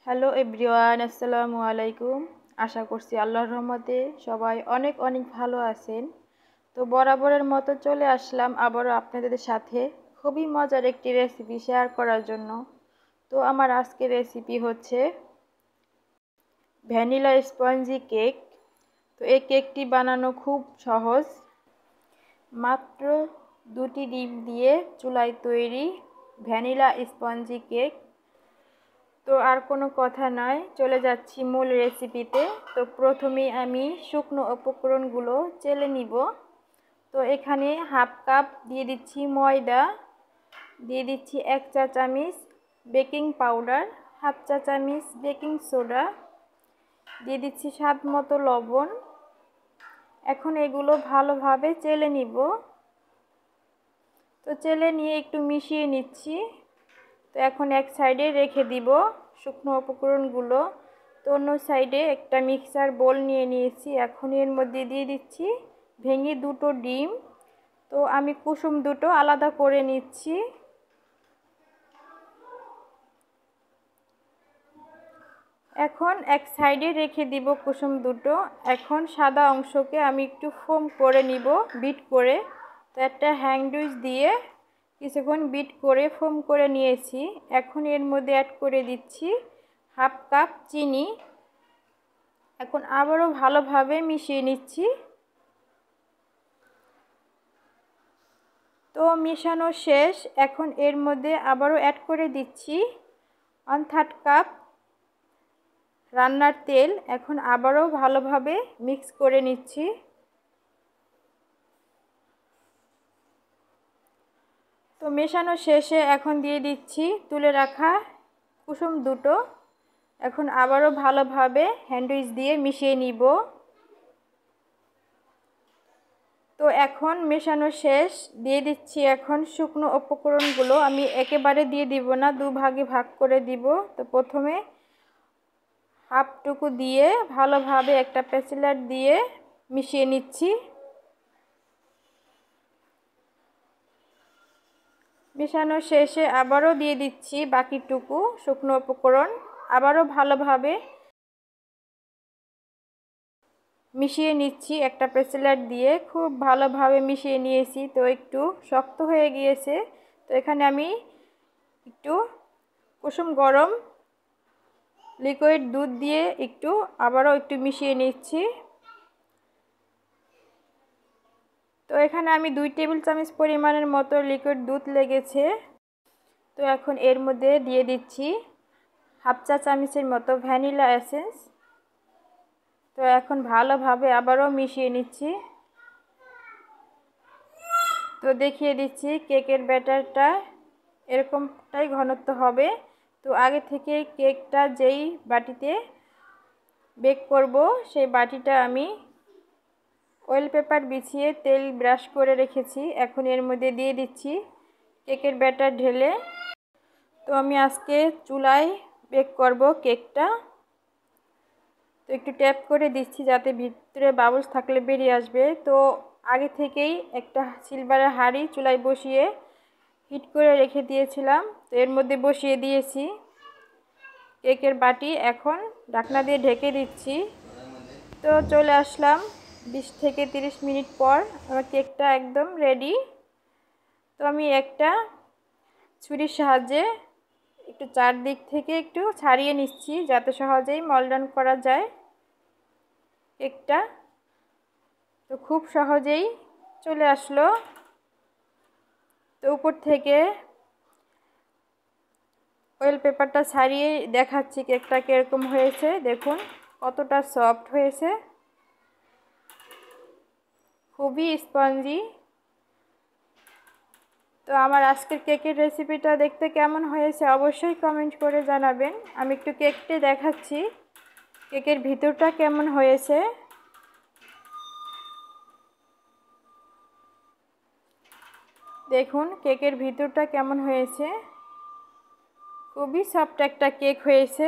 Hello everyone, আসসালামু আলাইকুম। আশা করছি আল্লাহর রহমতে সবাই অনেক অনেক ভালো আছেন। তো বরাবরের মতো চলে আসলাম আবারও আপনাদের সাথে খুবই মজার একটি রেসিপি শেয়ার করার জন্য। তো আমার আজকের রেসিপি হচ্ছে ভ্যানিলা স্পঞ্জি কেক। তো এই কেকটি বানানো খুব সহজ, মাত্র 2টি ডিম দিয়ে চুলায় তৈরি ভ্যানিলা স্পঞ্জি কেক। তো আর কোনো কথা নয়, চলে যাচ্ছি মূল রেসিপিতে। তো প্রথমেই আমি শুকনো উপকরণগুলো চেলে নিব। তো এখানে হাফ কাপ দিয়ে দিচ্ছি ময়দা, দিয়ে দিচ্ছি 1 চা চামচ বেকিং পাউডার, হাফ চা চামচ বেকিং সোডা, দিয়ে দিচ্ছি স্বাদ মতো লবণ। এখন এগুলো ভালোভাবে চেলে নিব। তো চেলে নিয়ে একটু মিশিয়ে নিচ্ছি। তো এখন এক সাইডে রেখে দিব শুকনো উপকরণগুলো। তো অন্য সাইডে একটা মিক্সার বোল নিয়ে নিয়েছি। এখন এর মধ্যে দিয়ে দিচ্ছি ভেঙে 2টো ডিম। তো আমি কুসুম দুটো আলাদা করে নিচ্ছি। এখন এক সাইডে রেখে দিব কুসুম দুটো। এখন সাদা অংশকে আমি একটু ফোম করে নিব বিট করে। তো একটা হ্যান্ড উইচ দিয়ে কিছুক্ষণ বিট করে ফোম করে নিয়েছি। এখন এর মধ্যে অ্যাড করে দিচ্ছি হাফ কাপ চিনি। এখন আবারও ভালোভাবে মিশিয়ে নিচ্ছি। তো মেশানো শেষ। এখন এর মধ্যে আবারও অ্যাড করে দিচ্ছি 1/3 কাপ রান্নার তেল। এখন আবারও ভালোভাবে মিক্স করে নিচ্ছি। তো মেশানো শেষে এখন দিয়ে দিচ্ছি তুলে রাখা কুসুম দুটো। এখন আবারও ভালোভাবে হ্যান্ড উইচ দিয়ে মিশিয়ে নিব। তো এখন মেশানো শেষ। দিয়ে দিচ্ছি এখন শুকনো উপকরণগুলো। আমি একেবারে দিয়ে দিব না, দুভাগে ভাগ করে দিব। তো প্রথমে হাফটুকু দিয়ে ভালোভাবে একটা প্যাচেলার দিয়ে মিশিয়ে নিচ্ছি। মেশানো শেষে আবারও দিয়ে দিচ্ছি বাকিটুকু শুকনো উপকরণ। আবারও ভালোভাবে মিশিয়ে নিচ্ছি একটা প্যাচেলার দিয়ে। খুব ভালোভাবে মিশিয়ে নিয়েছি। তো একটু শক্ত হয়ে গিয়েছে। তো এখানে আমি একটু কুসুম গরম লিকুইড দুধ দিয়ে আবারও একটু মিশিয়ে নিচ্ছি। তো এখানে আমি 2 টেবিল চামচ পরিমাণের মতো লিকুইড দুধ লেগেছে। তো এখন এর মধ্যে দিয়ে দিচ্ছি হাফ চা চামচের মতো ভ্যানিলা এসেন্স। তো এখন ভালোভাবে আবারও মিশিয়ে নিচ্ছি। তো দেখিয়ে দিচ্ছি কেকের ব্যাটারটা এরকমটাই ঘনত্ব হবে। তো আগে থেকে কেকটা যেই বাটিতে বেক করব সেই বাটিটা আমি অয়েল পেপার বিছিয়ে তেল ব্রাশ করে রেখেছি। এখন এর মধ্যে দিয়ে দিচ্ছি কেকের ব্যাটার ঢেলে। তো আমি আজকে চুলায় বেক করব কেকটা। তো একটু ট্যাপ করে দিচ্ছি যাতে ভিতরে বাবলস থাকলে বেরিয়ে আসবে। তো আগে থেকেই একটা সিলভারের হাঁড়ি চুলায় বসিয়ে হিট করে রেখে দিয়েছিলাম। তো এর মধ্যে বসিয়ে দিয়েছি কেকের বাটি। এখন ঢাকনা দিয়ে ঢেকে দিচ্ছি। তো চলে আসলাম 20 থেকে 30 মিনিট পর। আমার কেকটা একদম রেডি। তো আমি একটা ছুরির সাহায্যে একটু চারদিক থেকে একটু ছাড়িয়ে নিচ্ছি যাতে সহজেই মল্ডন করা যায় কেকটা। তো খুব সহজেই চলে আসলো। তো উপর থেকে অয়েল পেপারটা ছাড়িয়ে দেখাচ্ছি কেকটা কীরকম হয়েছে। দেখুন কতটা সফট হয়েছে, খুবই স্পঞ্জি। তো আমার আজকের কেকের রেসিপিটা দেখতে কেমন হয়েছে অবশ্যই কমেন্ট করে জানাবেন। আমি একটু কেকটা দেখাচ্ছি কেকের ভিতরটা কেমন হয়েছে। দেখুন কেকের ভিতরটা কেমন হয়েছে, খুবই সফট একটা কেক হয়েছে।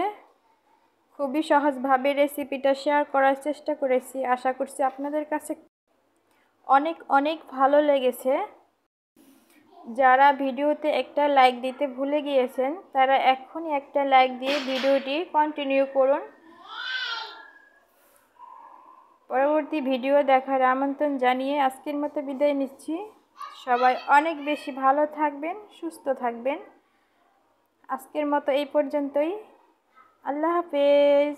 খুবই সহজভাবে রেসিপিটা শেয়ার করার চেষ্টা করেছি। আশা করছি আপনাদের কাছে অনেক অনেক ভালো লেগেছে। যারা ভিডিওতে একটা লাইক দিতে ভুলে গিয়েছেন তারা এখনই একটা লাইক দিয়ে ভিডিওটি কন্টিনিউ করুন। পরবর্তী ভিডিও দেখার আমন্ত্রণ জানিয়ে আজকের মতো বিদায় নিচ্ছি। সবাই অনেক বেশি ভালো থাকবেন, সুস্থ থাকবেন। আজকের মতো এই পর্যন্তই। আল্লাহ হাফেজ।